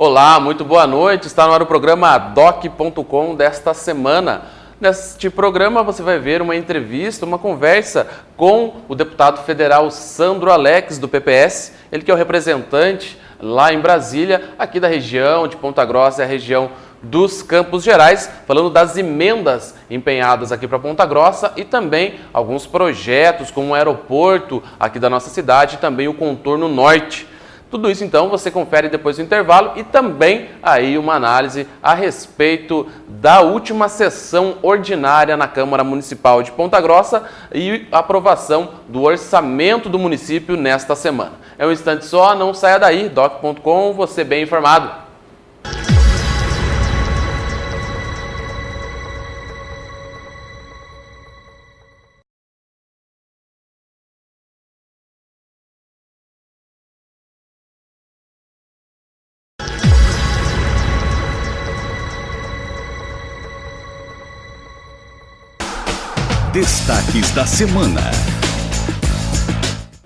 Olá, muito boa noite. Está no ar o programa doc.com desta semana. Neste programa você vai ver uma entrevista, uma conversa com o deputado federal Sandro Alex, do PPS, ele que é o representante lá em Brasília, aqui da região de Ponta Grossa, a região dos Campos Gerais, falando das emendas empenhadas aqui para Ponta Grossa e também alguns projetos como o aeroporto aqui da nossa cidade e também o contorno norte. Tudo isso, então, você confere depois do intervalo e também aí uma análise a respeito da última sessão ordinária na Câmara Municipal de Ponta Grossa e a aprovação do orçamento do município nesta semana. É um instante só, não saia daí, doc.com, você bem informado. Destaques da semana.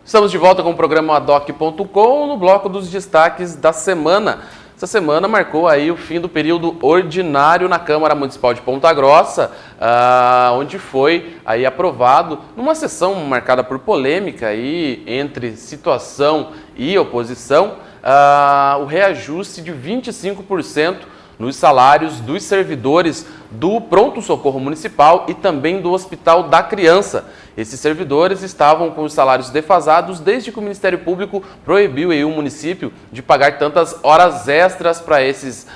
Estamos de volta com o programa doc.com no bloco dos destaques da semana. Essa semana marcou aí o fim do período ordinário na Câmara Municipal de Ponta Grossa, onde foi aí aprovado, numa sessão marcada por polêmica aí, entre situação e oposição, o reajuste de 25% nos salários dos servidores do Pronto-Socorro Municipal e também do Hospital da Criança. Esses servidores estavam com os salários defasados desde que o Ministério Público proibiu aí o município de pagar tantas horas extras para esses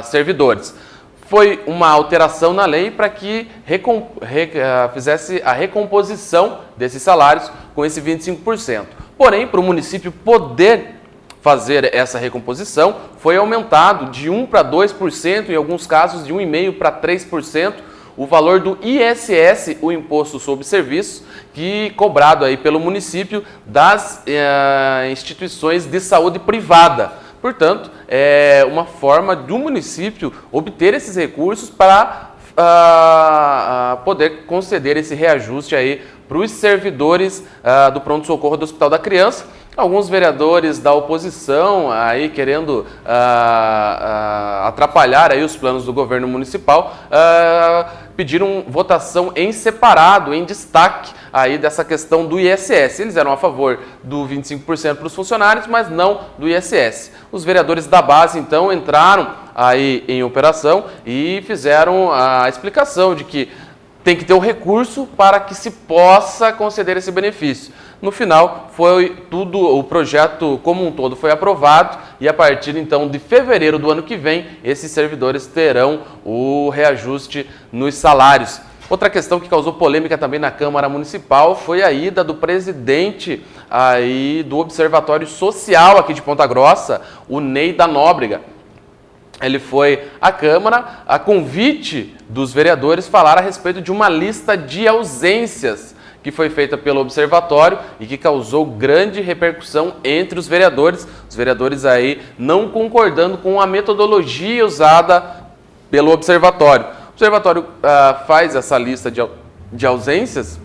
servidores. Foi uma alteração na lei para que fizesse a recomposição desses salários com esse 25%. Porém, para o município poder fazer essa recomposição, foi aumentado de 1% para 2%, em alguns casos de 1,5% para 3%, o valor do ISS, o Imposto sobre Serviços, que cobrado aí pelo município das instituições de saúde privada. Portanto, é uma forma do município obter esses recursos para poder conceder esse reajuste aí para os servidores do pronto-socorro do Hospital da Criança. Alguns vereadores da oposição aí querendo atrapalhar aí os planos do governo municipal pediram votação em separado, em destaque aí dessa questão do ISS. Eles eram a favor do 25% para os funcionários, mas não do ISS. Os vereadores da base então entraram aí em operação e fizeram a explicação de que tem que ter o recurso para que se possa conceder esse benefício. No final, o projeto como um todo foi aprovado e a partir então de fevereiro do ano que vem, esses servidores terão o reajuste nos salários. Outra questão que causou polêmica também na Câmara Municipal foi a ida do presidente aí do Observatório Social aqui de Ponta Grossa, o Ney da Nóbrega. Ele foi à Câmara, a convite dos vereadores, falar a respeito de uma lista de ausências que foi feita pelo Observatório e que causou grande repercussão entre os vereadores aí não concordando com a metodologia usada pelo Observatório. O Observatório faz essa lista de ausências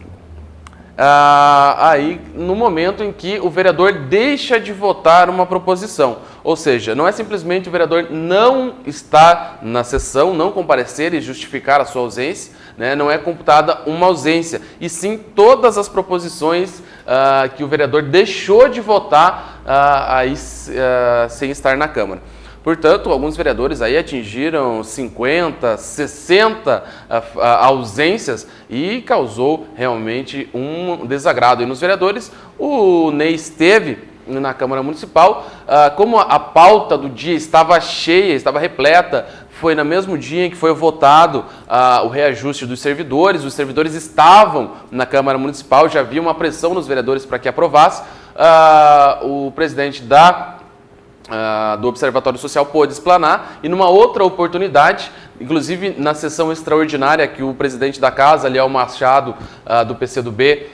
aí no momento em que o vereador deixa de votar uma proposição. Ou seja, não é simplesmente o vereador não estar na sessão, não comparecer e justificar a sua ausência, né? Não é computada uma ausência, e sim todas as proposições que o vereador deixou de votar sem estar na Câmara. Portanto, alguns vereadores aí atingiram 50, 60 ausências e causou realmente um desagrado. E nos vereadores, o Ney esteve na Câmara Municipal, como a pauta do dia estava cheia, estava repleta, foi no mesmo dia em que foi votado o reajuste dos servidores, os servidores estavam na Câmara Municipal, já havia uma pressão nos vereadores para que aprovasse, o presidente do Observatório Social pôde explanar e numa outra oportunidade, inclusive na sessão extraordinária que o presidente da casa, Liel Machado, do PCdoB,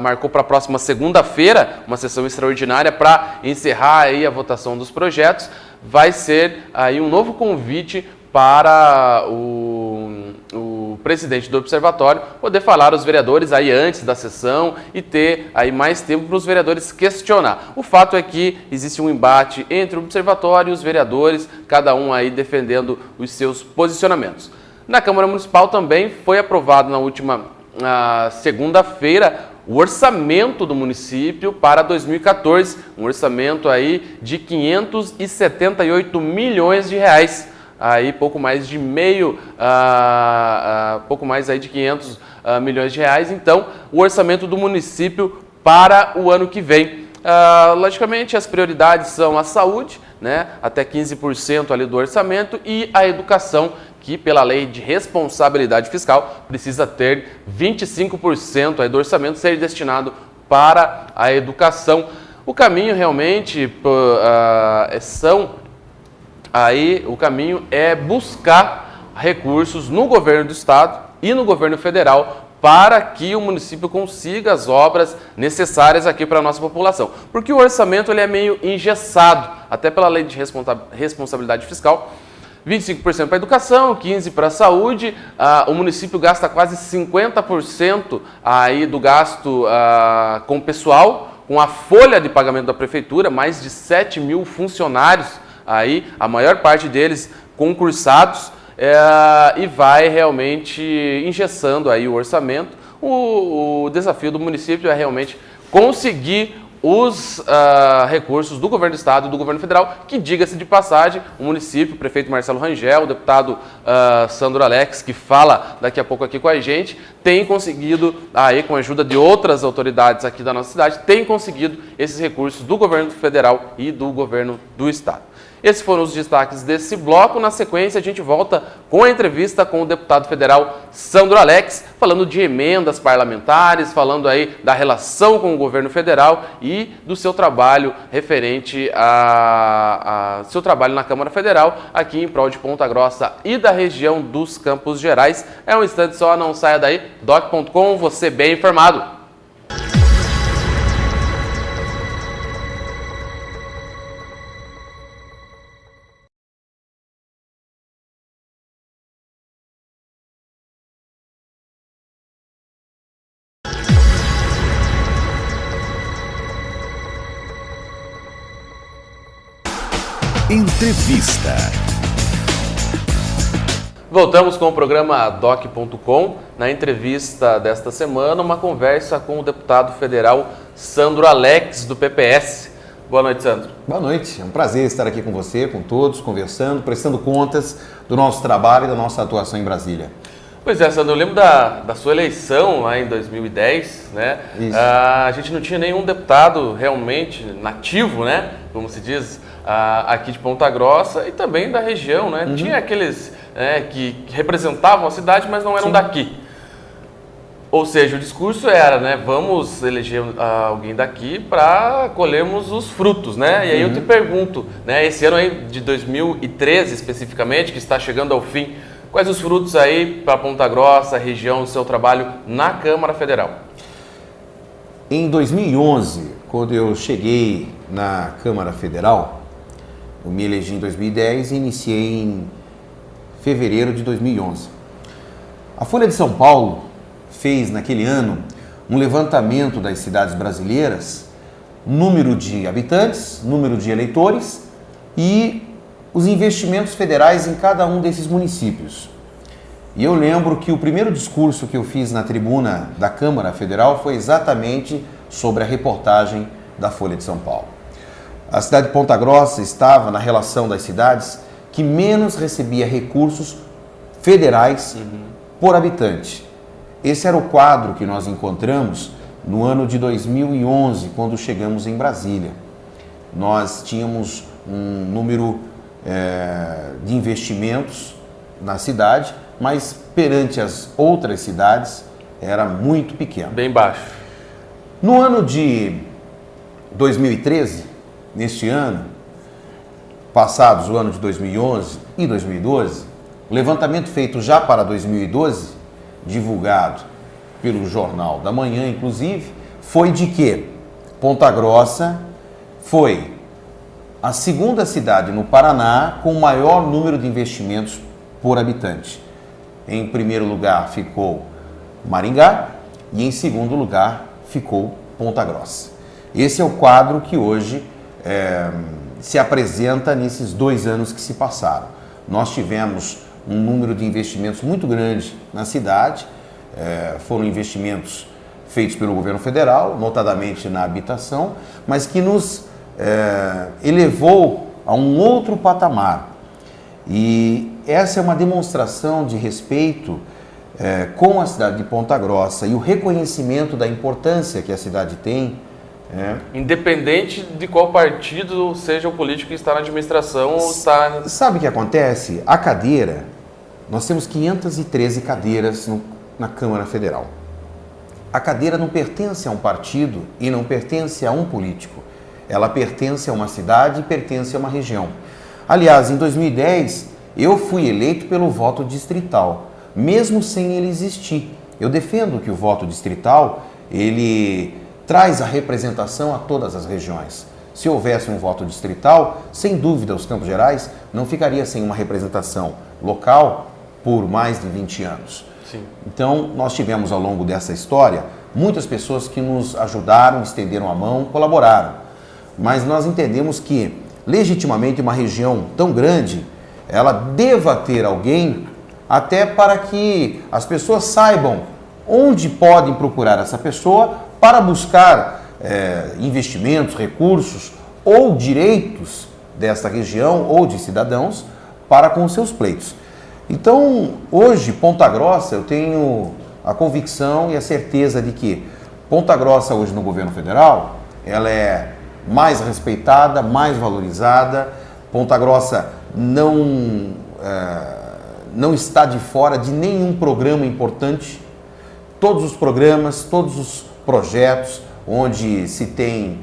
marcou para a próxima segunda-feira, uma sessão extraordinária para encerrar aí a votação dos projetos, vai ser aí um novo convite para o presidente do Observatório, poder falar aos vereadores aí antes da sessão e ter aí mais tempo para os vereadores questionar. O fato é que existe um embate entre o Observatório e os vereadores, cada um aí defendendo os seus posicionamentos. Na Câmara Municipal também foi aprovado na última segunda-feira o orçamento do município para 2014, um orçamento aí de 578 milhões de reais, aí pouco mais de pouco mais aí de 500 milhões de reais. Então, o orçamento do município para o ano que vem. Logicamente, as prioridades são a saúde, né, até 15% ali do orçamento, e a educação, que pela lei de responsabilidade fiscal precisa ter 25% aí do orçamento ser destinado para a educação. O caminho realmente o caminho é buscar recursos no governo do estado e no governo federal para que o município consiga as obras necessárias aqui para a nossa população. Porque o orçamento ele é meio engessado, até pela lei de responsabilidade fiscal. 25% para a educação, 15% para a saúde. O município gasta quase 50% aí do gasto com o pessoal, com a folha de pagamento da prefeitura, mais de 7 mil funcionários, aí, a maior parte deles concursados, e vai realmente engessando aí o orçamento. O desafio do município é realmente conseguir os recursos do governo do estado e do governo federal, que, diga-se de passagem, o município, o prefeito Marcelo Rangel, o deputado Sandro Alex, que fala daqui a pouco aqui com a gente, tem conseguido, aí com a ajuda de outras autoridades aqui da nossa cidade, tem conseguido esses recursos do governo federal e do governo do estado. Esses foram os destaques desse bloco. Na sequência, a gente volta com a entrevista com o deputado federal Sandro Alex, falando de emendas parlamentares, falando aí da relação com o governo federal e do seu trabalho referente seu trabalho na Câmara Federal, aqui em prol de Ponta Grossa e da região dos Campos Gerais. É um instante só, não saia daí. doc.com, você bem informado. Entrevista. Voltamos com o programa doc.com. Na entrevista desta semana, uma conversa com o deputado federal Sandro Alex, do PPS. Boa noite, Sandro. Boa noite. É um prazer estar aqui com você, com todos, conversando, prestando contas do nosso trabalho e da nossa atuação em Brasília. Pois é, Sandro, eu lembro da sua eleição lá em 2010, né? Isso. A gente não tinha nenhum deputado realmente nativo, né? Como se diz, aqui de Ponta Grossa e também da região, né? Uhum. Tinha aqueles que representavam a cidade, mas não eram daqui. Ou seja, o discurso era, né? Vamos eleger alguém daqui para colhermos os frutos, né? E aí eu te pergunto, né? Esse ano aí de 2013 especificamente, que está chegando ao fim, quais os frutos aí para Ponta Grossa, região, do seu trabalho na Câmara Federal? Em 2011, quando eu cheguei na Câmara Federal, eu me elegi em 2010 e iniciei em fevereiro de 2011. A Folha de São Paulo fez naquele ano um levantamento das cidades brasileiras, número de habitantes, número de eleitores e os investimentos federais em cada um desses municípios. E eu lembro que o primeiro discurso que eu fiz na tribuna da Câmara Federal foi exatamente sobre a reportagem da Folha de São Paulo. A cidade de Ponta Grossa estava na relação das cidades que menos recebia recursos federais por habitante. Esse era o quadro que nós encontramos no ano de 2011, quando chegamos em Brasília. Nós tínhamos um número de investimentos na cidade, mas perante as outras cidades era muito pequeno. Bem baixo. No ano de 2013, neste ano, passados o ano de 2011 e 2012, o levantamento feito já para 2012, divulgado pelo Jornal da Manhã, inclusive, foi de que Ponta Grossa foi a segunda cidade no Paraná com o maior número de investimentos por habitante. Em primeiro lugar ficou Maringá e em segundo lugar ficou Ponta Grossa. Esse é o quadro que hoje se apresenta nesses 2 anos que se passaram. Nós tivemos um número de investimentos muito grande na cidade, foram investimentos feitos pelo governo federal, notadamente na habitação, mas que nos elevou a um outro patamar. E essa é uma demonstração de respeito com a cidade de Ponta Grossa e o reconhecimento da importância que a cidade tem. Independente de qual partido seja o político que está na administração ou está... Sabe o que acontece? A cadeira, nós temos 513 cadeiras na Câmara Federal. A cadeira não pertence a um partido e não pertence a um político. Ela pertence a uma cidade e pertence a uma região. Aliás, em 2010, eu fui eleito pelo voto distrital, mesmo sem ele existir. Eu defendo que o voto distrital, ele traz a representação a todas as regiões. Se houvesse um voto distrital, sem dúvida os Campos Gerais não ficaria sem uma representação local por mais de 20 anos. Sim. Então, nós tivemos ao longo dessa história muitas pessoas que nos ajudaram, estenderam a mão, colaboraram. Mas nós entendemos que, legitimamente, uma região tão grande, ela deva ter alguém até para que as pessoas saibam onde podem procurar essa pessoa para buscar investimentos, recursos ou direitos dessa região ou de cidadãos para com os seus pleitos. Então, hoje, Ponta Grossa, eu tenho a convicção e a certeza de que Ponta Grossa hoje no governo federal, ela é mais respeitada, mais valorizada. Ponta Grossa não está de fora de nenhum programa importante. Todos os programas, todos os projetos onde se tem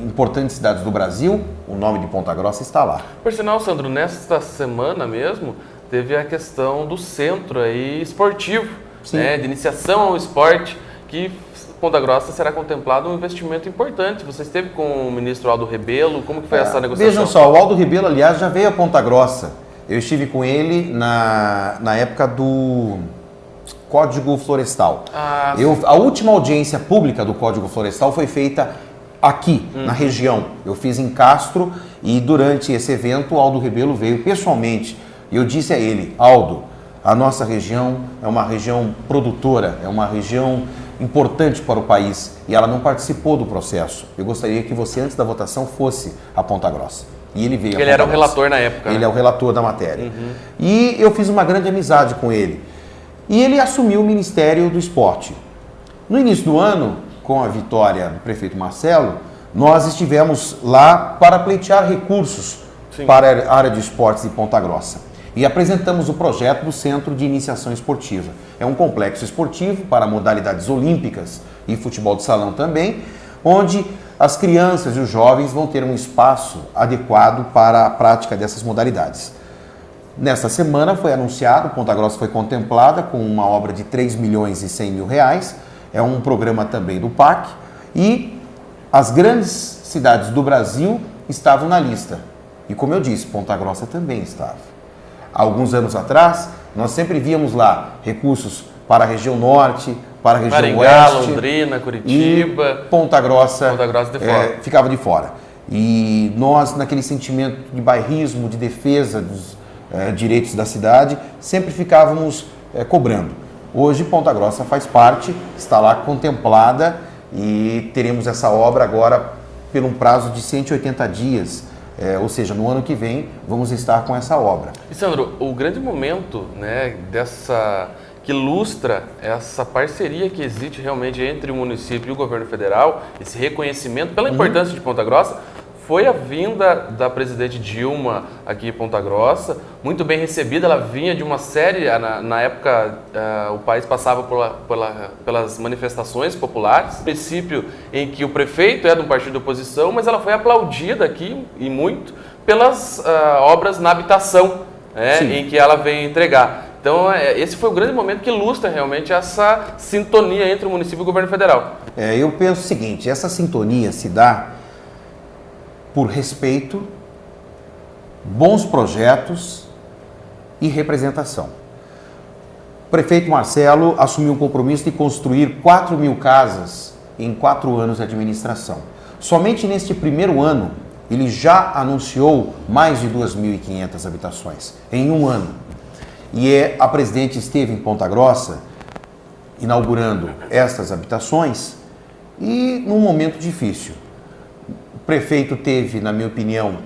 importantes cidades do Brasil, o nome de Ponta Grossa está lá. Por sinal, Sandro, nesta semana mesmo, teve a questão do centro aí esportivo, né, de iniciação ao esporte, que Ponta Grossa será contemplado um investimento importante. Você esteve com o ministro Aldo Rebelo, como que foi essa negociação? Vejam só, o Aldo Rebelo, aliás, já veio a Ponta Grossa. Eu estive com ele na época do Código Florestal. A última audiência pública do Código Florestal foi feita aqui, na região. Eu fiz em Castro e durante esse evento o Aldo Rebelo veio pessoalmente. E eu disse a ele, Aldo, a nossa região é uma região produtora, é uma região importante para o país e ela não participou do processo. Eu gostaria que você, antes da votação, fosse a Ponta Grossa. E ele veio a Ponta Grossa. Ele era o relator na época. Ele é o relator da matéria. E eu fiz uma grande amizade com ele. E ele assumiu o Ministério do Esporte. No início do ano, com a vitória do prefeito Marcelo, nós estivemos lá para pleitear recursos para a área de esportes de Ponta Grossa. E apresentamos o projeto do Centro de Iniciação Esportiva. É um complexo esportivo para modalidades olímpicas e futebol de salão também, onde as crianças e os jovens vão ter um espaço adequado para a prática dessas modalidades. Nesta semana foi anunciado, Ponta Grossa foi contemplada com uma obra de R$3.100.000, é um programa também do PAC, e as grandes cidades do Brasil estavam na lista. E como eu disse, Ponta Grossa também estava. Há alguns anos atrás, nós sempre víamos lá recursos para a região norte, para a região Maringá, oeste, Londrina, Curitiba, e Ponta Grossa, de fora. Ficava de fora. E nós, naquele sentimento de bairrismo, de defesa dos direitos da cidade, sempre ficávamos cobrando. Hoje, Ponta Grossa faz parte, está lá contemplada e teremos essa obra agora por um prazo de 180 dias. Ou seja, no ano que vem vamos estar com essa obra. E Sandro, o grande momento, né, que ilustra essa parceria que existe realmente entre o município e o governo federal, esse reconhecimento pela importância de Ponta Grossa, foi a vinda da presidente Dilma aqui em Ponta Grossa, muito bem recebida. Ela vinha de uma série, na época o país passava pelas manifestações populares, município em que o prefeito é de um partido de oposição, mas ela foi aplaudida aqui, e muito, pelas obras na habitação, em que ela veio entregar. Então, esse foi o grande momento que ilustra realmente essa sintonia entre o município e o governo federal. Eu penso o seguinte, essa sintonia se dá por respeito, bons projetos e representação. o prefeito Marcelo assumiu o compromisso de construir 4.000 casas em 4 anos de administração. Somente neste primeiro ano, ele já anunciou mais de 2.500 habitações, em um ano. E a presidente esteve em Ponta Grossa, inaugurando estas habitações, e num momento difícil. O prefeito teve, na minha opinião,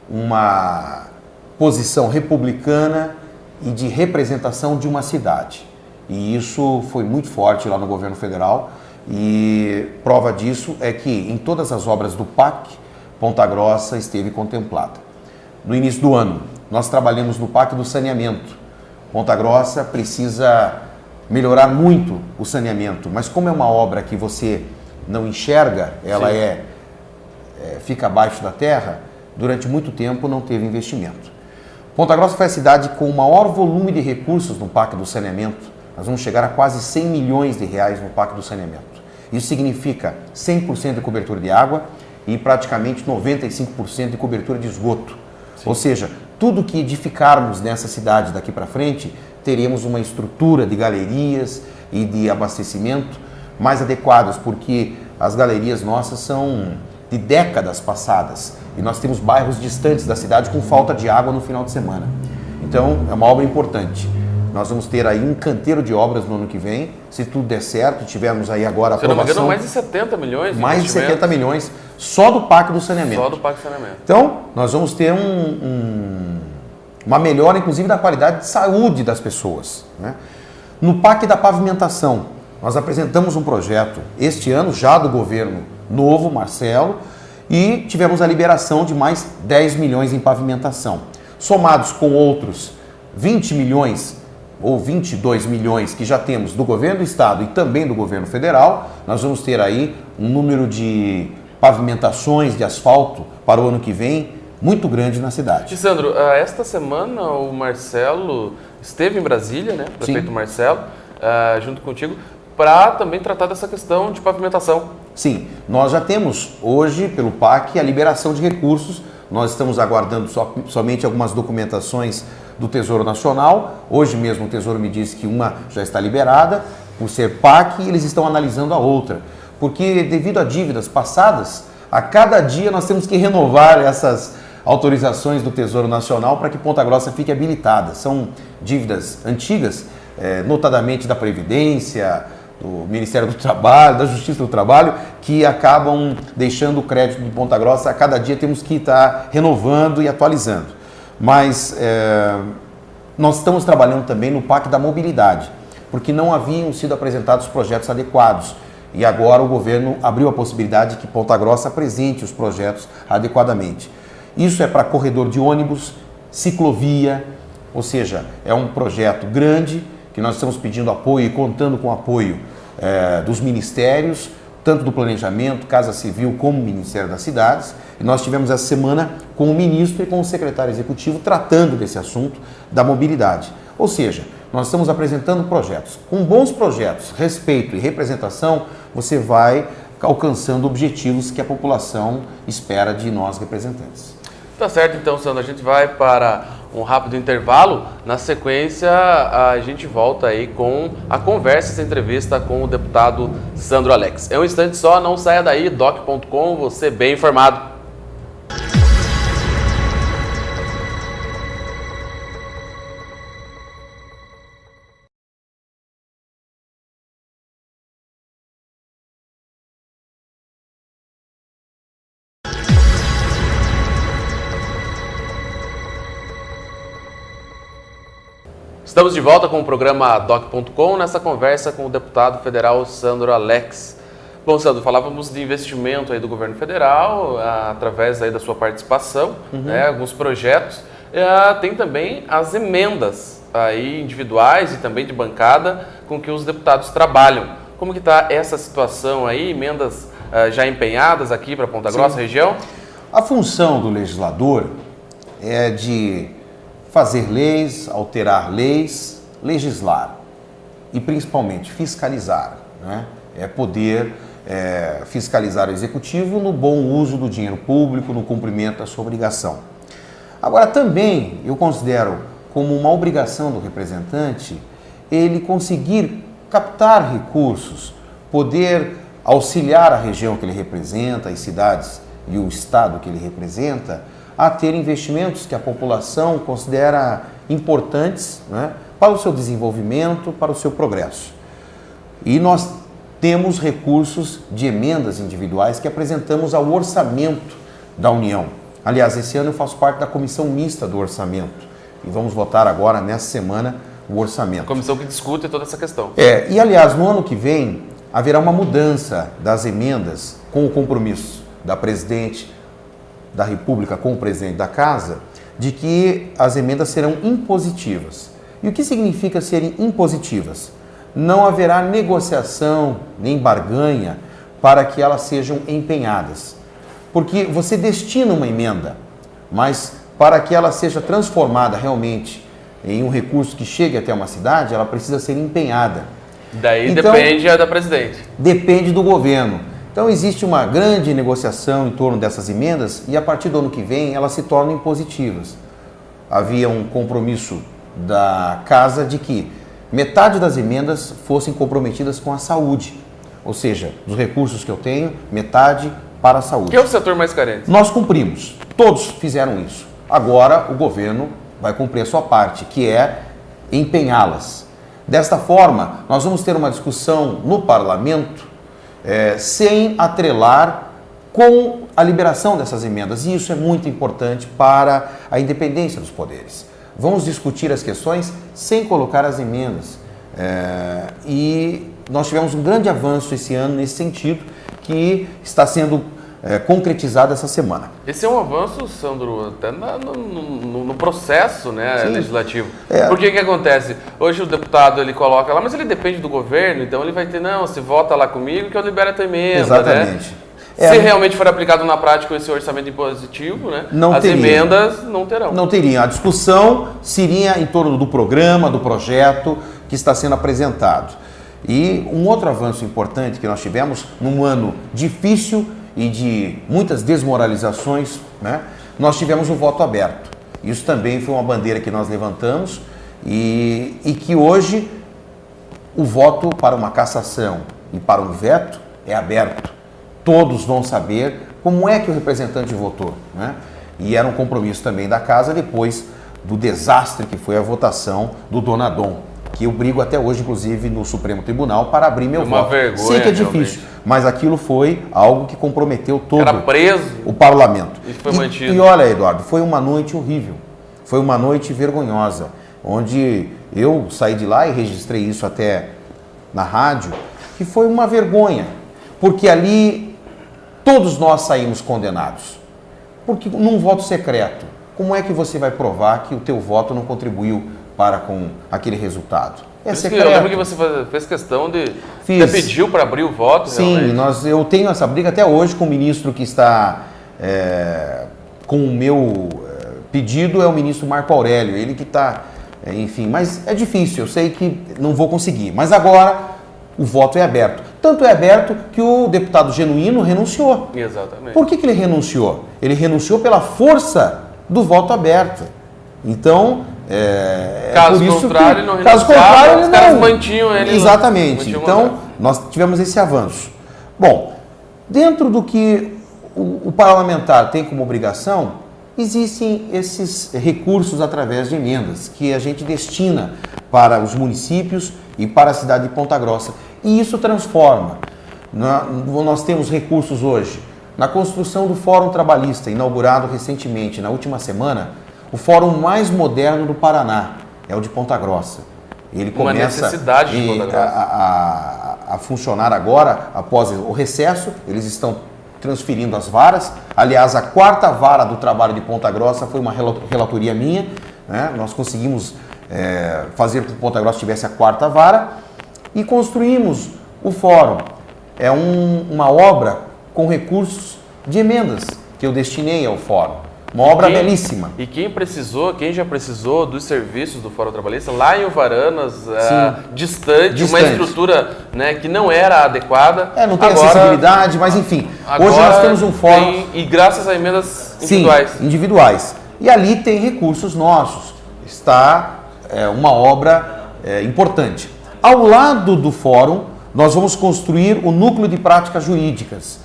uma posição republicana e de representação de uma cidade. E isso foi muito forte lá no governo federal, e prova disso é que em todas as obras do PAC, Ponta Grossa esteve contemplada. No início do ano, nós trabalhamos no PAC do saneamento. Ponta Grossa precisa melhorar muito o saneamento, mas como é uma obra que você não enxerga, ela fica abaixo da terra, durante muito tempo não teve investimento. Ponta Grossa foi a cidade com o maior volume de recursos no PAC do saneamento. Nós vamos chegar a quase 100 milhões de reais no PAC do saneamento. Isso significa 100% de cobertura de água e praticamente 95% de cobertura de esgoto. Sim. Ou seja, tudo que edificarmos nessa cidade daqui para frente, teremos uma estrutura de galerias e de abastecimento mais adequadas, porque as galerias nossas são de décadas passadas e nós temos bairros distantes da cidade com falta de água no final de semana. Então, é uma obra importante. Nós vamos ter aí um canteiro de obras no ano que vem, se tudo der certo, tivermos aí agora a aprovação. Se não me engano, mais de 70 milhões de mais de 70 milhões só do PAC do saneamento. Só do PAC do saneamento. Então, nós vamos ter uma melhora, inclusive, da qualidade de saúde das pessoas, né? No PAC da pavimentação, nós apresentamos um projeto este ano, já do governo novo, Marcelo, e tivemos a liberação de mais 10 milhões em pavimentação. Somados com outros 20 milhões ou 22 milhões que já temos do governo do estado e também do governo federal, nós vamos ter aí um número de pavimentações de asfalto para o ano que vem muito grande na cidade. E Sandro, esta semana o Marcelo esteve em Brasília, né? O prefeito Sim. Marcelo, junto contigo, para também tratar dessa questão de pavimentação. Sim, nós já temos hoje, pelo PAC, a liberação de recursos. Nós estamos aguardando somente algumas documentações do Tesouro Nacional. Hoje mesmo o Tesouro me disse que uma já está liberada, por ser PAC, e eles estão analisando a outra. Porque devido a dívidas passadas, a cada dia nós temos que renovar essas autorizações do Tesouro Nacional para que Ponta Grossa fique habilitada. São dívidas antigas, notadamente da Previdência, do Ministério do Trabalho, da Justiça do Trabalho, que acabam deixando o crédito de Ponta Grossa. A cada dia temos que estar renovando e atualizando. Mas nós estamos trabalhando também no PAC da mobilidade, porque não haviam sido apresentados projetos adequados. E agora o governo abriu a possibilidade de que Ponta Grossa apresente os projetos adequadamente. Isso é para corredor de ônibus, ciclovia, ou seja, é um projeto grande que nós estamos pedindo apoio e contando com o apoio dos ministérios, tanto do Planejamento, Casa Civil, como o Ministério das Cidades. E nós tivemos essa semana com o ministro e com o secretário executivo tratando desse assunto da mobilidade. Ou seja, nós estamos apresentando projetos. Com bons projetos, respeito e representação, você vai alcançando objetivos que a população espera de nós representantes. Tá certo, então, Sandro, a gente vai para um rápido intervalo. Na sequência, a gente volta aí com a conversa, essa entrevista com o deputado Sandro Alex. É um instante só, não saia daí, doc.com, você bem informado. Estamos de volta com o programa doc.com, nessa conversa com o deputado federal Sandro Alex. Bom, Sandro, falávamos de investimento aí do governo federal, através aí da sua participação, né, alguns projetos. Tem também as emendas aí individuais e também de bancada com que os deputados trabalham. Como que está essa situação aí, emendas já empenhadas aqui para Ponta Grossa, região? A função do legislador é de fazer leis, alterar leis, legislar e principalmente fiscalizar, né? É poder fiscalizar o executivo no bom uso do dinheiro público, no cumprimento da sua obrigação. Agora também eu considero como uma obrigação do representante ele conseguir captar recursos, poder auxiliar a região que ele representa, as cidades e o estado que ele representa, a ter investimentos que a população considera importantes, né, para o seu desenvolvimento, para o seu progresso. E nós temos recursos de emendas individuais que apresentamos ao orçamento da União. Aliás, esse ano eu faço parte da comissão mista do orçamento e vamos votar agora, nessa semana, o orçamento. Comissão que discute toda essa questão. E aliás, no ano que vem, haverá uma mudança das emendas com o compromisso da Presidente da República com o Presidente da Casa, de que as emendas serão impositivas. E o que significa serem impositivas? Não haverá negociação nem barganha para que elas sejam empenhadas. Porque você destina uma emenda, mas para que ela seja transformada realmente em um recurso que chegue até uma cidade, ela precisa ser empenhada. Daí então, depende da Presidente. Depende do governo. Então existe uma grande negociação em torno dessas emendas e a partir do ano que vem elas se tornam impositivas. Havia um compromisso da Casa de que metade das emendas fossem comprometidas com a saúde. Ou seja, dos recursos que eu tenho, metade para a saúde. Que é o setor mais carente? Nós cumprimos. Todos fizeram isso. Agora o governo vai cumprir a sua parte, que é empenhá-las. Desta forma, nós vamos ter uma discussão no parlamento sem atrelar com a liberação dessas emendas. E isso é muito importante para a independência dos poderes. Vamos discutir as questões sem colocar as emendas. E nós tivemos um grande avanço esse ano nesse sentido, que está sendo concretizado essa semana. Esse é um avanço, Sandro, até no processo, né, legislativo. Porque o que acontece? Hoje o deputado ele coloca lá, mas ele depende do governo, então ele vai ter, não, você vota lá comigo que eu libero a tua emenda. Exatamente. Né? Se realmente for aplicado na prática esse orçamento impositivo, né, as emendas não terão. Não teriam. A discussão seria em torno do programa, do projeto que está sendo apresentado. E um outro avanço importante que nós tivemos num ano difícil e de muitas desmoralizações, né, nós tivemos o voto aberto. Isso também foi uma bandeira que nós levantamos e que hoje o voto para uma cassação e para um veto é aberto. Todos vão saber como é que o representante votou, né? E era um compromisso também da Casa depois do desastre que foi a votação do Donadon, que eu brigo até hoje, inclusive, no Supremo Tribunal para abrir meu voto. Vergonha, sei que é difícil, realmente. Mas aquilo foi algo que comprometeu todo o parlamento. E foi mantido. E olha, Eduardo, foi uma noite horrível, foi uma noite vergonhosa, onde eu saí de lá e registrei isso até na rádio, que foi uma vergonha, porque ali todos nós saímos condenados. Porque num voto secreto, como é que você vai provar que o teu voto não contribuiu para com aquele resultado? É secreto. Eu lembro que você fez questão de... Você pediu para abrir o voto, sim, realmente. Eu tenho essa briga até hoje com o ministro que está com o meu pedido, é o ministro Marco Aurélio, ele que está, enfim, mas é difícil, eu sei que não vou conseguir. Mas agora o voto é aberto. Tanto é aberto que o deputado Genuíno renunciou. Exatamente. Por que ele renunciou? Ele renunciou pela força do voto aberto. Então, caso contrário, não renunciava, os caras mantinham ele. Exatamente. Então, nós tivemos esse avanço. Bom, dentro do que o parlamentar tem como obrigação, existem esses recursos através de emendas que a gente destina para os municípios e para a cidade de Ponta Grossa. E isso transforma. Nós temos recursos hoje na construção do Fórum Trabalhista, inaugurado recentemente, na última semana, o fórum mais moderno do Paraná, é o de Ponta Grossa. Ele começa a funcionar agora, após o recesso, eles estão transferindo as varas. Aliás, a 4ª vara do trabalho de Ponta Grossa foi uma relatoria minha, né? Nós conseguimos fazer com que Ponta Grossa tivesse a 4ª vara e construímos o fórum. É uma obra com recursos de emendas que eu destinei ao fórum. Uma obra belíssima. E quem já precisou dos serviços do Fórum Trabalhista, lá em Uvaranas, distante, uma estrutura, né, que não era adequada. Não tem acessibilidade, mas enfim. Hoje nós temos um fórum... E graças a emendas individuais. Sim, individuais. E ali tem recursos nossos. Está uma obra importante. Ao lado do fórum, nós vamos construir o núcleo de práticas jurídicas,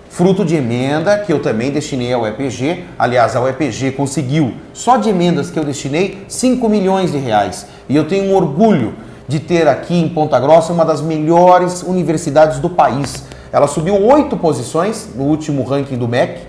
fruto de emenda que eu também destinei ao EPG. Aliás, a UEPG conseguiu, só de emendas que eu destinei, 5 milhões de reais. E eu tenho um orgulho de ter aqui em Ponta Grossa uma das melhores universidades do país. Ela subiu 8 posições no último ranking do MEC,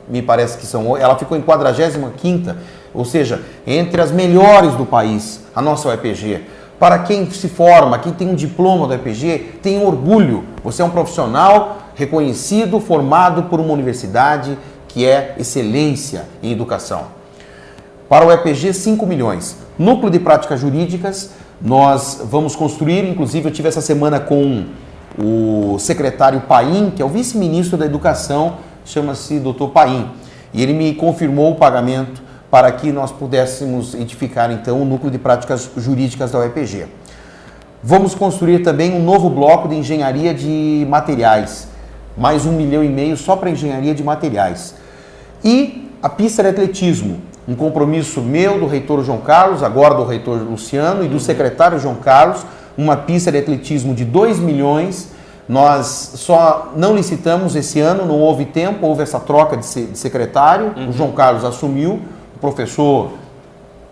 me parece que são, ela ficou em 45ª, ou seja, entre as melhores do país, a nossa UEPG. Para quem se forma, quem tem um diploma do EPG, tem orgulho. Você é um profissional reconhecido, formado por uma universidade que é excelência em educação. Para o EPG, 5 milhões. Núcleo de práticas jurídicas, nós vamos construir, inclusive eu tive essa semana com o secretário Paim, que é o vice-ministro da Educação, chama-se Dr. Paim, e ele me confirmou o pagamento para que nós pudéssemos edificar, então, o núcleo de práticas jurídicas da UEPG. Vamos construir também um novo bloco de engenharia de materiais, mais 1,5 milhão só para engenharia de materiais. E a pista de atletismo, um compromisso meu, do reitor João Carlos, agora do reitor Luciano, e do secretário João Carlos, uma pista de atletismo de 2 milhões. Nós só não licitamos esse ano, não houve tempo, houve essa troca de secretário, o João Carlos assumiu, professor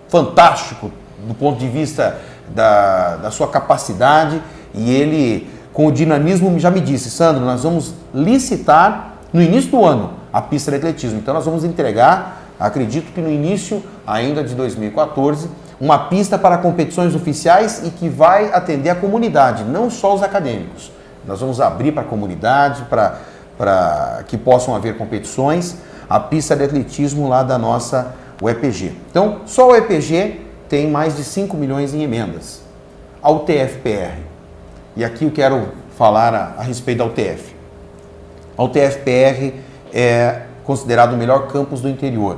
fantástico do ponto de vista da sua capacidade, e ele, com o dinamismo, já me disse: Sandro, nós vamos licitar no início do ano a pista de atletismo. Então nós vamos entregar, acredito que no início ainda de 2014, uma pista para competições oficiais e que vai atender a comunidade, não só os acadêmicos. Nós vamos abrir para a comunidade, para que possam haver competições, a pista de atletismo lá da nossa UEPG. Então, só o EPG tem mais de 5 milhões em emendas. A UTF-PR. E aqui eu quero falar a respeito da UTF. A UTF-PR é considerado o melhor campus do interior.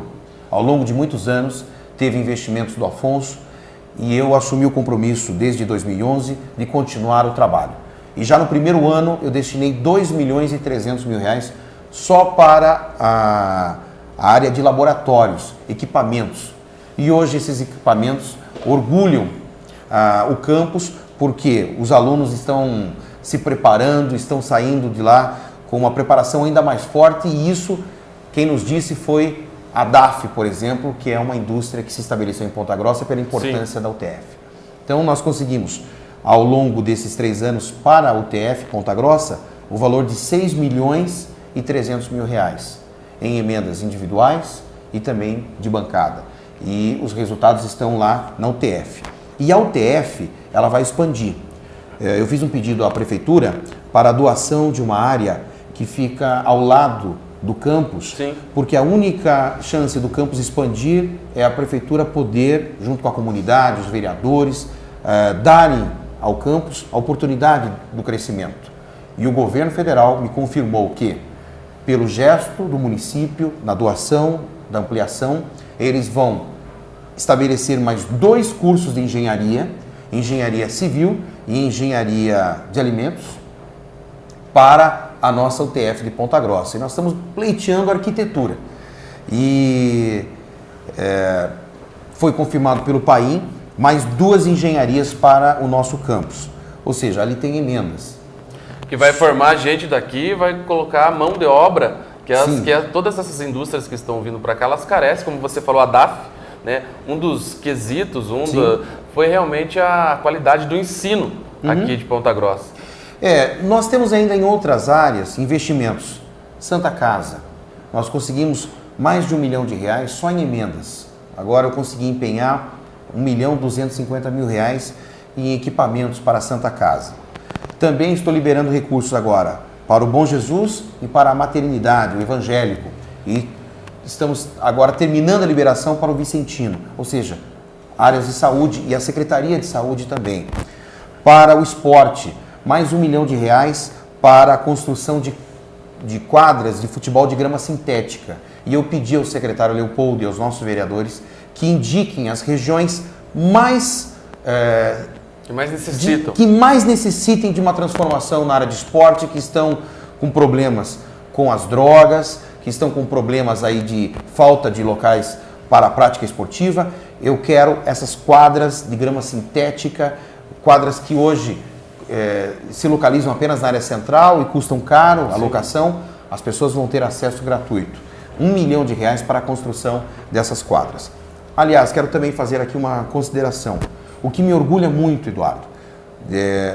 Ao longo de muitos anos, teve investimentos do Afonso e eu assumi o compromisso, desde 2011, de continuar o trabalho. E já no primeiro ano, eu destinei 2 milhões e 300 mil reais só para a área de laboratórios, equipamentos. E hoje esses equipamentos orgulham o campus, porque os alunos estão se preparando, estão saindo de lá com uma preparação ainda mais forte, e isso, quem nos disse foi a DAF, por exemplo, que é uma indústria que se estabeleceu em Ponta Grossa pela importância da UTF. Então nós conseguimos, ao longo desses 3 anos, para a UTF Ponta Grossa, o valor de 6 milhões e 300 mil reais em emendas individuais e também de bancada. E os resultados estão lá na UTF. E a UTF, ela vai expandir. Eu fiz um pedido à prefeitura para a doação de uma área que fica ao lado do campus, Sim. porque a única chance do campus expandir é a prefeitura poder, junto com a comunidade, os vereadores, darem ao campus a oportunidade do crescimento. E o governo federal me confirmou que, pelo gesto do município, na doação, da ampliação, eles vão estabelecer mais 2 cursos de engenharia, engenharia civil e engenharia de alimentos, para a nossa UTF de Ponta Grossa. E nós estamos pleiteando arquitetura. E foi confirmado pelo Paim mais 2 engenharias para o nosso campus. Ou seja, ali tem emendas. Que vai formar gente daqui, vai colocar a mão de obra, todas essas indústrias que estão vindo para cá, elas carecem, como você falou, a DAF, né? Um dos quesitos, foi realmente a qualidade do ensino aqui de Ponta Grossa. Nós temos ainda em outras áreas investimentos. Santa Casa, nós conseguimos mais de 1 milhão de reais só em emendas. Agora eu consegui empenhar 1.250.000 reais em equipamentos para a Santa Casa. Também estou liberando recursos agora para o Bom Jesus e para a maternidade, o evangélico. E estamos agora terminando a liberação para o Vicentino, ou seja, áreas de saúde e a Secretaria de Saúde também. Para o esporte, mais 1 milhão de reais para a construção de quadras de futebol de grama sintética. E eu pedi ao secretário Leopoldo e aos nossos vereadores que indiquem as regiões que mais necessitem de uma transformação na área de esporte, que estão com problemas com as drogas, que estão com problemas aí de falta de locais para a prática esportiva. eu quero essas quadras de grama sintética, quadras que hoje se localizam apenas na área central e custam caro a locação, as pessoas vão ter acesso gratuito. R$1 milhão para a construção dessas quadras. Aliás, quero também fazer aqui uma consideração. O que me orgulha muito, Eduardo,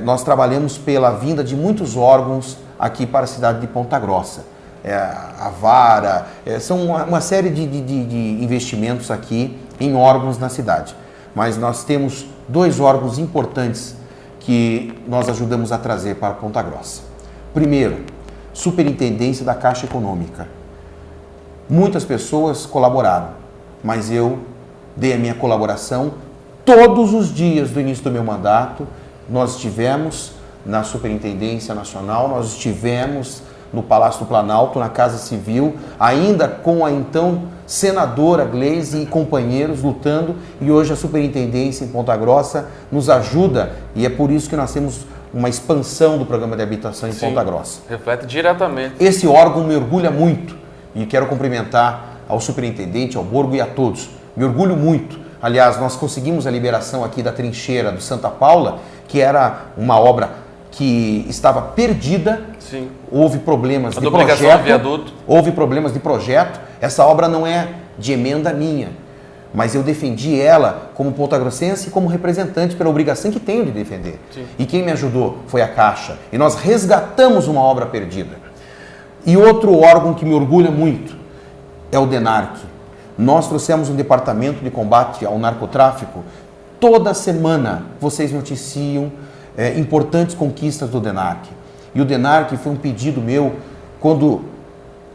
nós trabalhamos pela vinda de muitos órgãos aqui para a cidade de Ponta Grossa. A Vara, são uma série de investimentos aqui em órgãos na cidade. Mas nós temos 2 órgãos importantes que nós ajudamos a trazer para Ponta Grossa. Primeiro, Superintendência da Caixa Econômica. Muitas pessoas colaboraram, mas eu dei a minha colaboração. Todos os dias do início do meu mandato, nós estivemos na Superintendência Nacional, nós estivemos no Palácio do Planalto, na Casa Civil, ainda com a então senadora Gleisi e companheiros lutando, e hoje a Superintendência em Ponta Grossa nos ajuda, e é por isso que nós temos uma expansão do programa de habitação em Ponta Grossa. Reflete diretamente. Esse órgão me orgulha muito, e quero cumprimentar ao superintendente, ao Borgo e a todos. Me orgulho muito. Aliás, nós conseguimos a liberação aqui da trincheira do Santa Paula, que era uma obra que estava perdida. Sim. Houve problemas de projeto. Do viaduto. Houve problemas de projeto. Essa obra não é de emenda minha, mas eu defendi ela como pontagrossense e como representante pela obrigação que tenho de defender. Sim. E quem me ajudou foi a Caixa. E nós resgatamos uma obra perdida. E outro órgão que me orgulha muito é o DENARC. Nós trouxemos um departamento de combate ao narcotráfico. Toda semana vocês noticiam importantes conquistas do DENARC. E o DENARC foi um pedido meu quando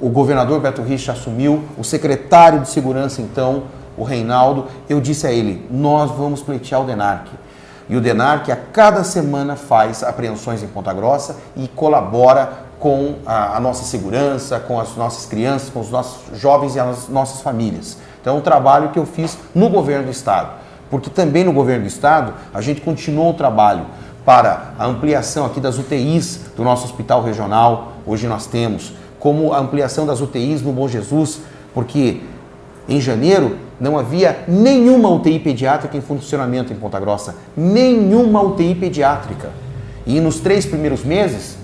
o governador Beto Richa assumiu, o secretário de Segurança então, o Reinaldo, eu disse a ele, nós vamos pleitear o DENARC. E o DENARC a cada semana faz apreensões em Ponta Grossa e colabora com a nossa segurança, com as nossas crianças, com os nossos jovens e as nossas famílias. Então é um trabalho que eu fiz no governo do estado, porque também no governo do estado a gente continuou o trabalho para a ampliação aqui das UTIs do nosso hospital regional, hoje nós temos, como a ampliação das UTIs no Bom Jesus, porque em janeiro não havia nenhuma UTI pediátrica em funcionamento em Ponta Grossa, nenhuma UTI pediátrica. E nos 3 primeiros meses,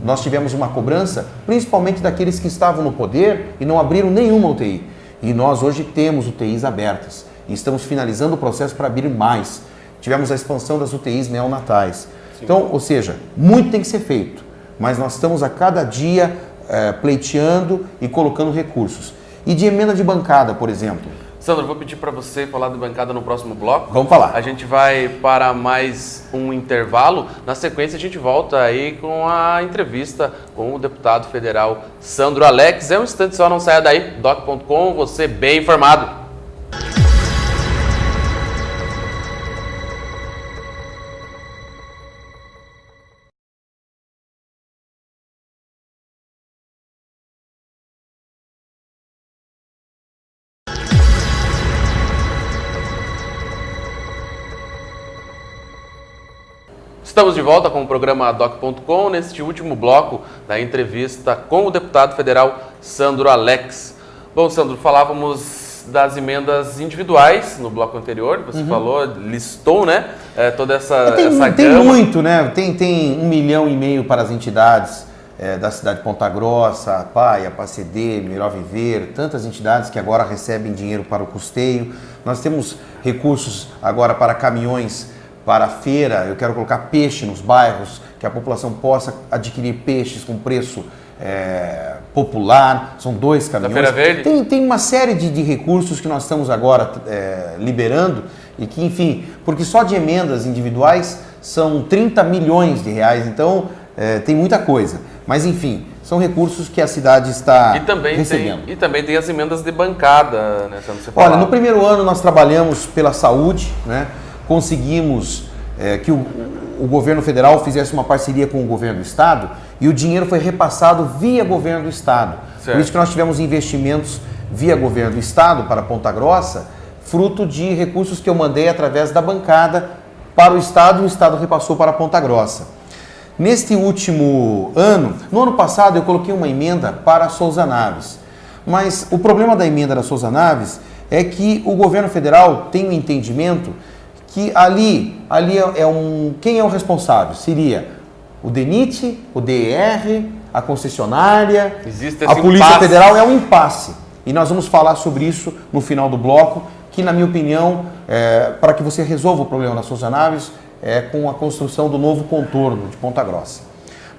nós tivemos uma cobrança, principalmente daqueles que estavam no poder e não abriram nenhuma UTI. E nós hoje temos UTIs abertas e estamos finalizando o processo para abrir mais. Tivemos a expansão das UTIs neonatais. Sim. Então, ou seja, muito tem que ser feito, mas nós estamos a cada dia pleiteando e colocando recursos. E de emenda de bancada, por exemplo. Sandro, eu vou pedir para você falar de bancada no próximo bloco. Vamos falar. A gente vai para mais um intervalo. Na sequência, a gente volta aí com a entrevista com o deputado federal Sandro Alex. É um instante só, não saia daí. Doc.com, você bem informado. Estamos de volta com o programa Doc.com, neste último bloco da entrevista com o deputado federal Sandro Alex. Bom, Sandro, falávamos das emendas individuais no bloco anterior, você falou, listou, né, toda essa gama. Tem muito, né? Tem 1,5 milhão para as entidades da cidade de Ponta Grossa, a PAI, a PACD, Melhor Viver, tantas entidades que agora recebem dinheiro para o custeio. Nós temos recursos agora para caminhões para a feira, eu quero colocar peixe nos bairros, que a população possa adquirir peixes com preço popular, são 2 caminhões. Da Feira Verde? Tem uma série de recursos que nós estamos agora liberando, e que, enfim, porque só de emendas individuais são 30 milhões de reais, então tem muita coisa. Mas, enfim, são recursos que a cidade está recebendo. E também tem as emendas de bancada, né? Olha, no primeiro ano nós trabalhamos pela saúde, né? Conseguimos que o governo federal fizesse uma parceria com o governo do estado e o dinheiro foi repassado via governo do estado. Certo. Por isso que nós tivemos investimentos via governo do estado para Ponta Grossa, fruto de recursos que eu mandei através da bancada para o estado e o estado repassou para Ponta Grossa. Neste último ano, no ano passado eu coloquei uma emenda para a Souza Naves, mas o problema da emenda da Souza Naves é que o governo federal tem um entendimento que ali quem é o responsável? Seria o DENIT, o DER, a concessionária, Existe a esse Polícia impasse. Federal é um impasse. E nós vamos falar sobre isso no final do bloco, que na minha opinião, para que você resolva o problema das suas naves, é com a construção do novo contorno de Ponta Grossa.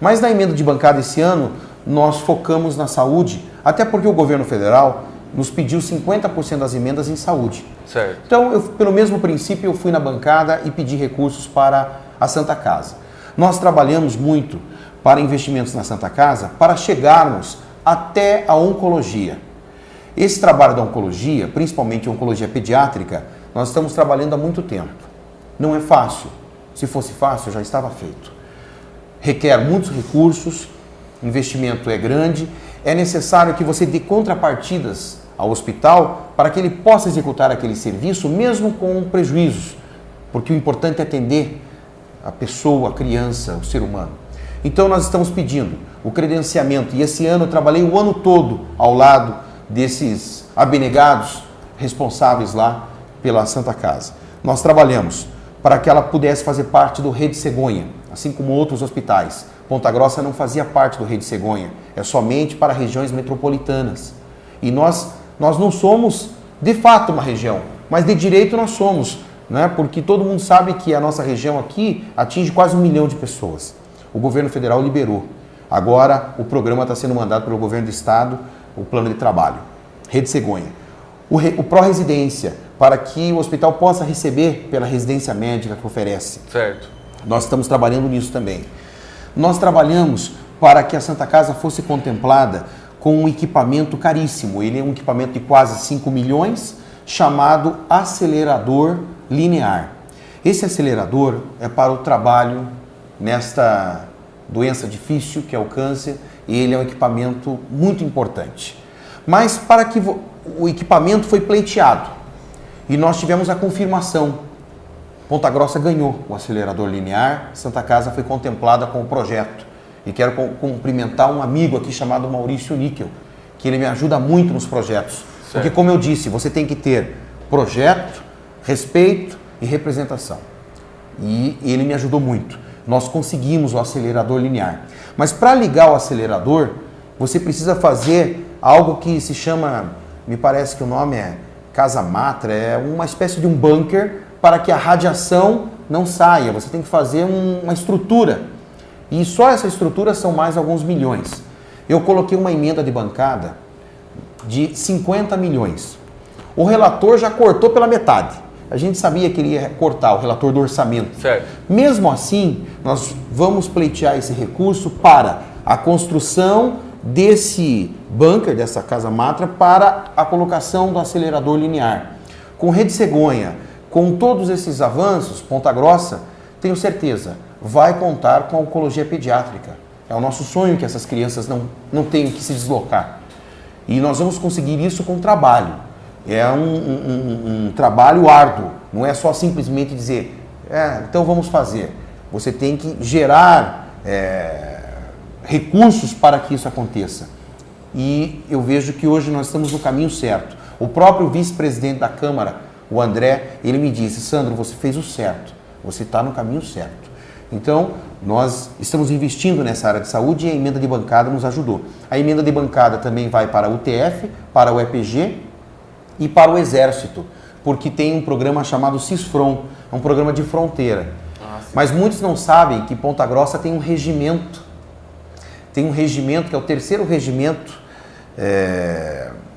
Mas na emenda de bancada esse ano, nós focamos na saúde, até porque o governo federal nos pediu 50% das emendas em saúde. Certo. Então, pelo mesmo princípio, eu fui na bancada e pedi recursos para a Santa Casa. Nós trabalhamos muito para investimentos na Santa Casa para chegarmos até a oncologia. Esse trabalho da oncologia, principalmente a oncologia pediátrica, nós estamos trabalhando há muito tempo. Não é fácil. Se fosse fácil, já estava feito. Requer muitos recursos, investimento é grande, é necessário que você dê contrapartidas ao hospital para que ele possa executar aquele serviço, mesmo com prejuízos, porque o importante é atender a pessoa, a criança, o ser humano. Então nós estamos pedindo o credenciamento, e esse ano eu trabalhei o ano todo ao lado desses abnegados responsáveis lá pela Santa Casa. Nós trabalhamos para que ela pudesse fazer parte do Rede Cegonha, assim como outros hospitais. Ponta Grossa não fazia parte do Rede Cegonha, é somente para regiões metropolitanas. E nós não somos, de fato, uma região, mas de direito nós somos, né? Porque todo mundo sabe que a nossa região aqui atinge quase 1 milhão de pessoas. O governo federal liberou. Agora o programa está sendo mandado pelo governo do estado, o plano de trabalho. Rede Cegonha. O pró-residência, para que o hospital possa receber pela residência médica que oferece. Certo. Nós estamos trabalhando nisso também. Nós trabalhamos para que a Santa Casa fosse contemplada com um equipamento caríssimo. Ele é um equipamento de quase 5 milhões, chamado acelerador linear. Esse acelerador é para o trabalho nesta doença difícil que é o câncer, e ele é um equipamento muito importante. Mas para que o equipamento foi pleiteado e nós tivemos a confirmação. Ponta Grossa ganhou o acelerador linear, Santa Casa foi contemplada com o projeto. E quero cumprimentar um amigo aqui chamado Maurício Níquel, que ele me ajuda muito nos projetos. Certo. Porque, como eu disse, você tem que ter projeto, respeito e representação. E ele me ajudou muito. Nós conseguimos o acelerador linear. Mas para ligar o acelerador, você precisa fazer algo que se chama, me parece que o nome é Casa Matra, é uma espécie de um bunker para que a radiação não saia. Você tem que fazer uma estrutura. E só essa estrutura são mais alguns milhões. Eu coloquei uma emenda de bancada de 50 milhões. O relator já cortou pela metade. A gente sabia que ele ia cortar, o relator do orçamento. Certo. Mesmo assim, nós vamos pleitear esse recurso para a construção desse bunker, dessa Casa Matra, para a colocação do acelerador linear. Com Rede Cegonha, com todos esses avanços, Ponta Grossa, tenho certeza, vai contar com a oncologia pediátrica. É o nosso sonho que essas crianças não tenham que se deslocar. E nós vamos conseguir isso com trabalho. É um trabalho árduo, não é só simplesmente dizer, então vamos fazer. Você tem que gerar recursos para que isso aconteça. E eu vejo que hoje nós estamos no caminho certo. O próprio vice-presidente da Câmara, o André, ele me disse, Sandro, você fez o certo, você está no caminho certo. Então, nós estamos investindo nessa área de saúde e a emenda de bancada nos ajudou. A emenda de bancada também vai para a UTF, para o EPG e para o Exército, porque tem um programa chamado CISFRON, é um programa de fronteira. Mas muitos não sabem que Ponta Grossa tem um regimento. Tem um regimento que é o 3º regimento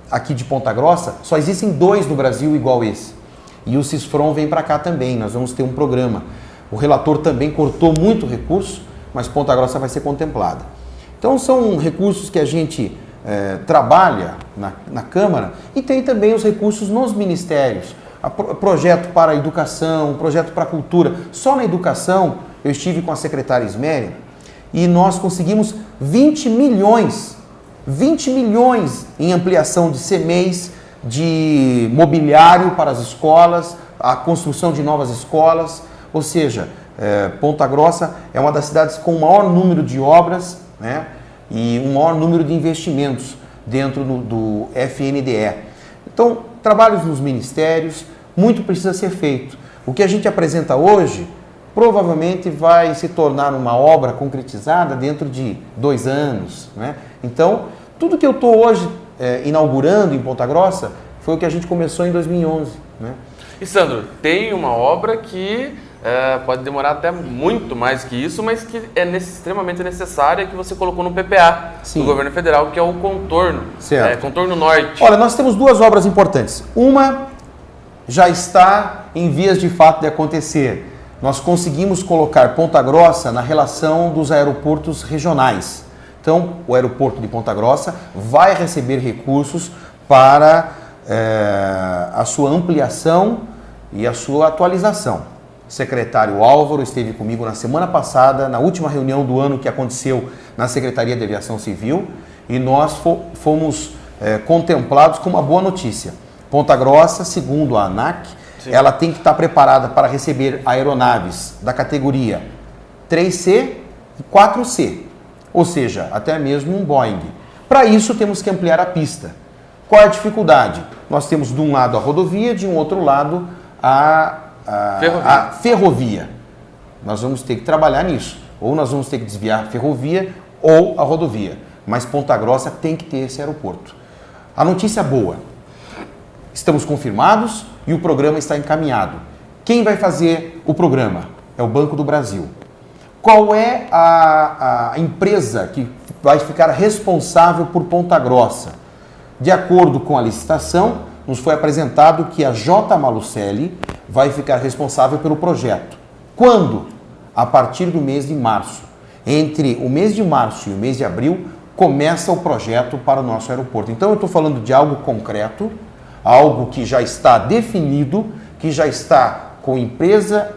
aqui de Ponta Grossa. Só existem 2 no Brasil igual esse. E o CISFRON vem para cá também, nós vamos ter um programa. O relator também cortou muito recurso, mas Ponta Grossa vai ser contemplada. Então são recursos que a gente trabalha na Câmara e tem também os recursos nos ministérios. Projeto para a educação, projeto para a cultura. Só na educação eu estive com a secretária Isméria e nós conseguimos 20 milhões em ampliação de CMEs, de mobiliário para as escolas, a construção de novas escolas. Ou seja, Ponta Grossa é uma das cidades com o maior número de obras, né, e um maior número de investimentos dentro do FNDE. Então, trabalhos nos ministérios, muito precisa ser feito. O que a gente apresenta hoje provavelmente vai se tornar uma obra concretizada dentro de 2 anos, né? Então, tudo que eu estou hoje inaugurando em Ponta Grossa foi o que a gente começou em 2011, né? E Sandro, tem uma obra que pode demorar até muito mais que isso, mas que é extremamente necessária, que você colocou no PPA do governo federal, que é o contorno, contorno norte. Olha, nós temos 2 obras importantes. Uma já está em vias de fato de acontecer. Nós conseguimos colocar Ponta Grossa na relação dos aeroportos regionais. Então, o aeroporto de Ponta Grossa vai receber recursos para a sua ampliação e a sua atualização. O secretário Álvaro esteve comigo na semana passada, na última reunião do ano que aconteceu na Secretaria de Aviação Civil, e nós fomos contemplados com uma boa notícia. Ponta Grossa, segundo a ANAC, ela tem que estar preparada para receber aeronaves da categoria 3C e 4C, ou seja, até mesmo um Boeing. Para isso temos que ampliar a pista. Qual é a dificuldade? Nós temos de um lado a rodovia, de um outro lado a ferrovia. Nós vamos ter que trabalhar nisso. Ou nós vamos ter que desviar a ferrovia ou a rodovia. Mas Ponta Grossa tem que ter esse aeroporto. A notícia boa: estamos confirmados e o programa está encaminhado. Quem vai fazer o programa? É o Banco do Brasil. Qual é a empresa que vai ficar responsável por Ponta Grossa? De acordo com a licitação, nos foi apresentado que a J. Malucelli vai ficar responsável pelo projeto. Quando? A partir do mês de março. Entre o mês de março e o mês de abril, começa o projeto para o nosso aeroporto. Então, eu estou falando de algo concreto, algo que já está definido, que já está com empresa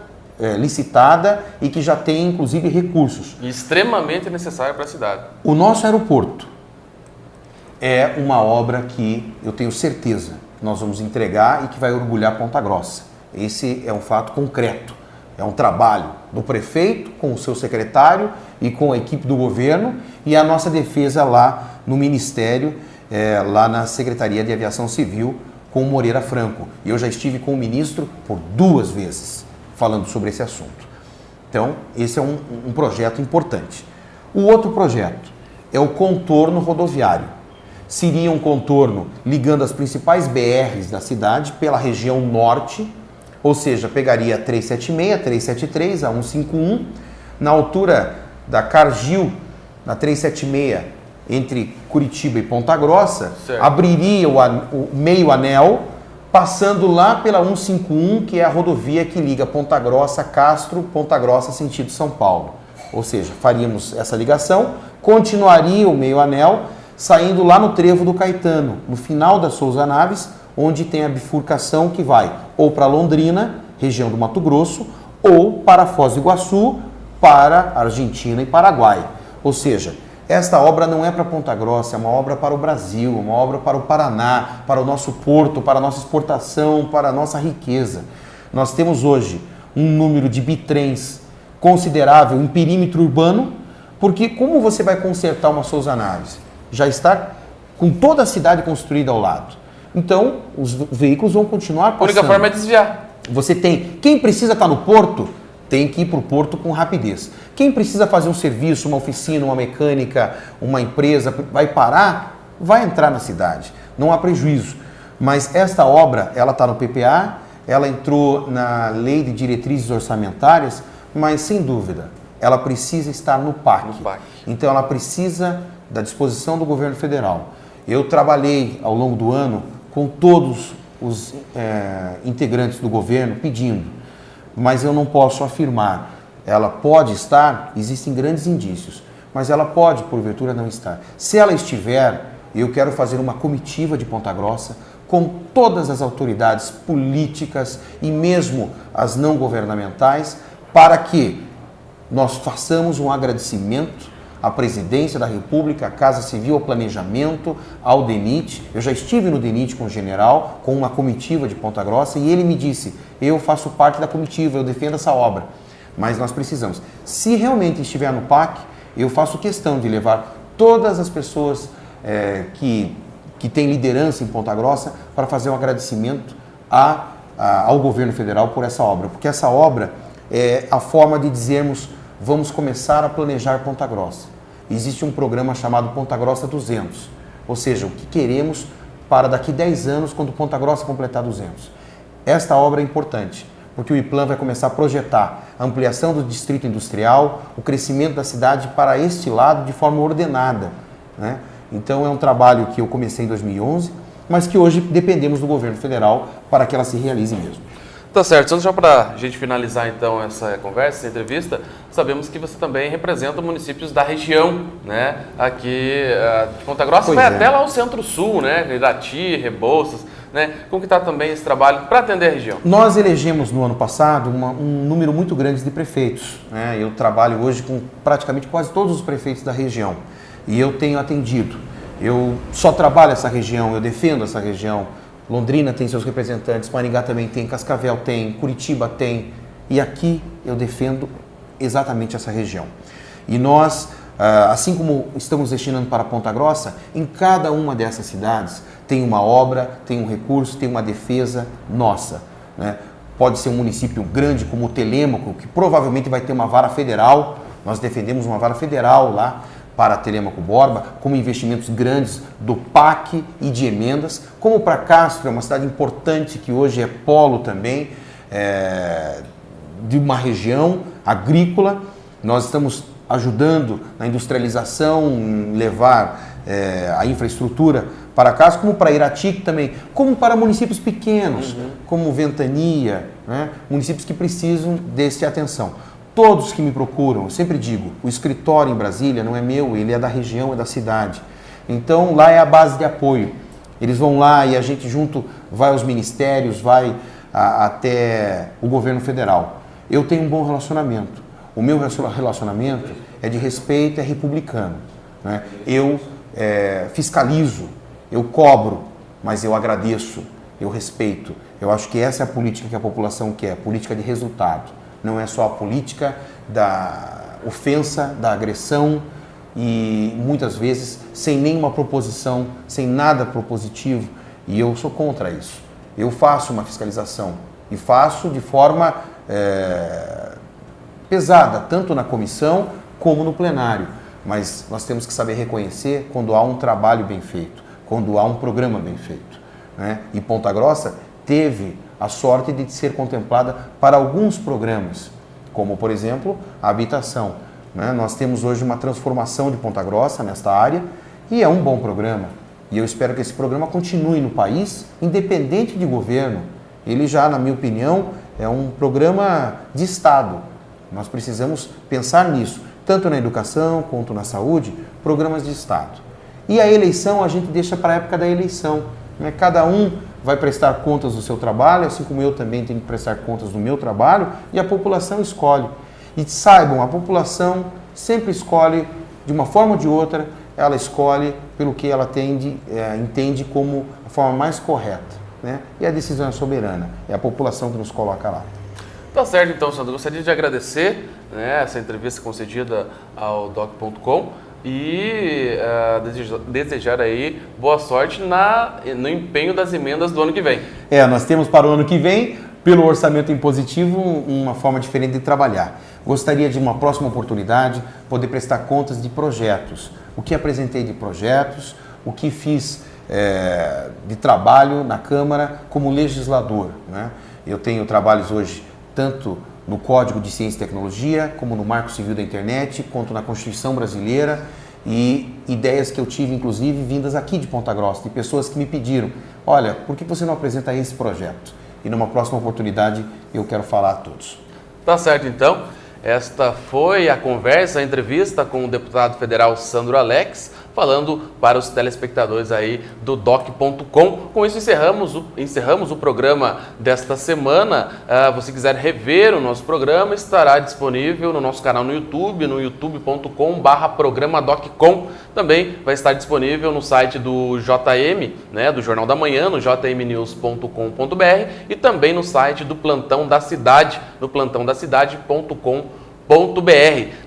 licitada e que já tem, inclusive, recursos. Extremamente necessário para a cidade. O nosso aeroporto é uma obra que eu tenho certeza que nós vamos entregar e que vai orgulhar Ponta Grossa. Esse é um fato concreto. É um trabalho do prefeito com o seu secretário e com a equipe do governo e a nossa defesa lá no Ministério, lá na Secretaria de Aviação Civil, com o Moreira Franco. E eu já estive com o ministro por 2 vezes falando sobre esse assunto. Então, esse é um projeto importante. O outro projeto é o contorno rodoviário. Seria um contorno ligando as principais BRs da cidade pela região norte, ou seja, pegaria a 376, 373, a 151, na altura da Cargill, na 376, entre Curitiba e Ponta Grossa, abriria o meio anel, passando lá pela 151, que é a rodovia que liga Ponta Grossa, Castro, Ponta Grossa, sentido São Paulo. Ou seja, faríamos essa ligação, continuaria o meio anel, saindo lá no Trevo do Caetano, no final da Souza Naves, onde tem a bifurcação que vai ou para Londrina, região do Mato Grosso, ou para Foz do Iguaçu, para Argentina e Paraguai. Ou seja, esta obra não é para Ponta Grossa, é uma obra para o Brasil, uma obra para o Paraná, para o nosso porto, para a nossa exportação, para a nossa riqueza. Nós temos hoje um número de bitrens considerável em perímetro urbano, porque como você vai consertar uma Souza Naves? Já está com toda a cidade construída ao lado. Então, os veículos vão continuar passando. A única forma é desviar. Você tem... Quem precisa estar no porto, tem que ir para o porto com rapidez. Quem precisa fazer um serviço, uma oficina, uma mecânica, uma empresa, vai parar, vai entrar na cidade. Não há prejuízo. Mas esta obra, ela está no PPA, ela entrou na Lei de Diretrizes Orçamentárias, mas, sem dúvida, ela precisa estar no PAC. Então, ela precisa da disposição do governo federal. Eu trabalhei, ao longo do ano, com todos os integrantes do governo pedindo, mas eu não posso afirmar. Ela pode estar, existem grandes indícios, mas ela pode, porventura, não estar. Se ela estiver, eu quero fazer uma comitiva de Ponta Grossa com todas as autoridades políticas e mesmo as não governamentais, para que nós façamos um agradecimento à Presidência da República, à Casa Civil, ao Planejamento, ao DENIT. Eu já estive no DENIT com o general, com uma comitiva de Ponta Grossa, e ele me disse, eu faço parte da comitiva, eu defendo essa obra. Mas nós precisamos. Se realmente estiver no PAC, eu faço questão de levar todas as pessoas que que tem liderança em Ponta Grossa, para fazer um agradecimento ao governo federal por essa obra, porque essa obra é a forma de dizermos, vamos começar a planejar Ponta Grossa. Existe um programa chamado Ponta Grossa 200, ou seja, o que queremos para daqui 10 anos, quando Ponta Grossa completar 200. Esta obra é importante, porque o IPLAN vai começar a projetar a ampliação do distrito industrial, o crescimento da cidade para este lado de forma ordenada, né? Então é um trabalho que eu comecei em 2011, mas que hoje dependemos do governo federal para que ela se realize mesmo. Tá certo. Então, já para a gente finalizar então essa conversa, essa entrevista, sabemos que você também representa municípios da região, né? Aqui de Ponta Grossa, vai até lá ao Centro-Sul, né? Irati, Rebouças, né? Como que está também esse trabalho para atender a região? Nós elegemos no ano passado um número muito grande de prefeitos, né? Eu trabalho hoje com praticamente quase todos os prefeitos da região e eu tenho atendido. Eu só trabalho essa região, eu defendo essa região. Londrina tem seus representantes, Maringá também tem, Cascavel tem, Curitiba tem, e aqui eu defendo exatamente essa região. E nós, assim como estamos destinando para Ponta Grossa, em cada uma dessas cidades tem uma obra, tem um recurso, tem uma defesa nossa, né? Pode ser um município grande como o Telêmaco, que provavelmente vai ter uma vara federal, nós defendemos uma vara federal lá, para Telêmaco Borba, como investimentos grandes do PAC e de emendas, como para Castro, é uma cidade importante que hoje é polo também, de uma região agrícola. Nós estamos ajudando na industrialização, levar a infraestrutura para Castro, como para Irati também, como para municípios pequenos, como Ventania, né? Municípios que precisam dessa atenção. Todos que me procuram, eu sempre digo, o escritório em Brasília não é meu, ele é da região, é da cidade. Então lá é a base de apoio. Eles vão lá e a gente junto vai aos ministérios, vai até o governo federal. Eu tenho um bom relacionamento. O meu relacionamento é de respeito, é republicano, né? Eu fiscalizo, eu cobro, mas eu agradeço, eu respeito. Eu acho que essa é a política que a população quer, a política de resultado. Não é só a política da ofensa, da agressão e muitas vezes sem nenhuma proposição, sem nada propositivo. E eu sou contra isso. Eu faço uma fiscalização e faço de forma pesada, tanto na comissão como no plenário. Mas nós temos que saber reconhecer quando há um trabalho bem feito, quando há um programa bem feito, né? E Ponta Grossa teve a sorte de ser contemplada para alguns programas, como, por exemplo, a habitação, né? Nós temos hoje uma transformação de Ponta Grossa nesta área e é um bom programa. E eu espero que esse programa continue no país, independente de governo. Ele já, na minha opinião, é um programa de Estado. Nós precisamos pensar nisso, tanto na educação quanto na saúde, programas de Estado. E a eleição a gente deixa para a época da eleição, né? Cada um vai prestar contas do seu trabalho, assim como eu também tenho que prestar contas do meu trabalho, e a população escolhe. E saibam, a população sempre escolhe, de uma forma ou de outra, ela escolhe pelo que ela entende como a forma mais correta, né? E a decisão é soberana, é a população que nos coloca lá. Tá certo, então, Sandro. Gostaria de agradecer, né, essa entrevista concedida ao doc.com e desejar aí boa sorte no empenho das emendas do ano que vem. Nós temos para o ano que vem, pelo orçamento impositivo, uma forma diferente de trabalhar. Gostaria de uma próxima oportunidade poder prestar contas de projetos. O que apresentei de projetos, o que fiz de trabalho na Câmara como legislador, né? Eu tenho trabalhos hoje tanto no Código de Ciência e Tecnologia, como no Marco Civil da Internet, quanto na Constituição Brasileira, e ideias que eu tive, inclusive, vindas aqui de Ponta Grossa, de pessoas que me pediram, olha, por que você não apresenta esse projeto? E numa próxima oportunidade eu quero falar a todos. Tá certo, então. Esta foi a conversa, a entrevista com o deputado federal Sandro Alex, falando para os telespectadores aí do doc.com. Com isso encerramos o programa desta semana. Se quiser rever o nosso programa, estará disponível no nosso canal no YouTube, no youtube.com/programa-doc.com. Também vai estar disponível no site do JM, né, do Jornal da Manhã, no jmnews.com.br, e também no site do Plantão da Cidade, no plantãodacidade.com.br.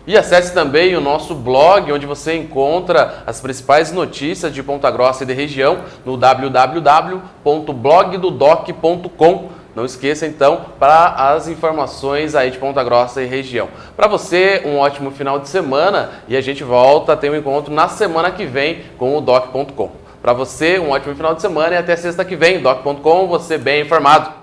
E acesse também o nosso blog, onde você encontra as principais notícias de Ponta Grossa e da região no www.blogdodoc.com. Não esqueça então para as informações aí de Ponta Grossa e região. Para você, um ótimo final de semana e a gente volta a ter um encontro na semana que vem com o doc.com. Para você, um ótimo final de semana e até sexta que vem, doc.com, você bem informado.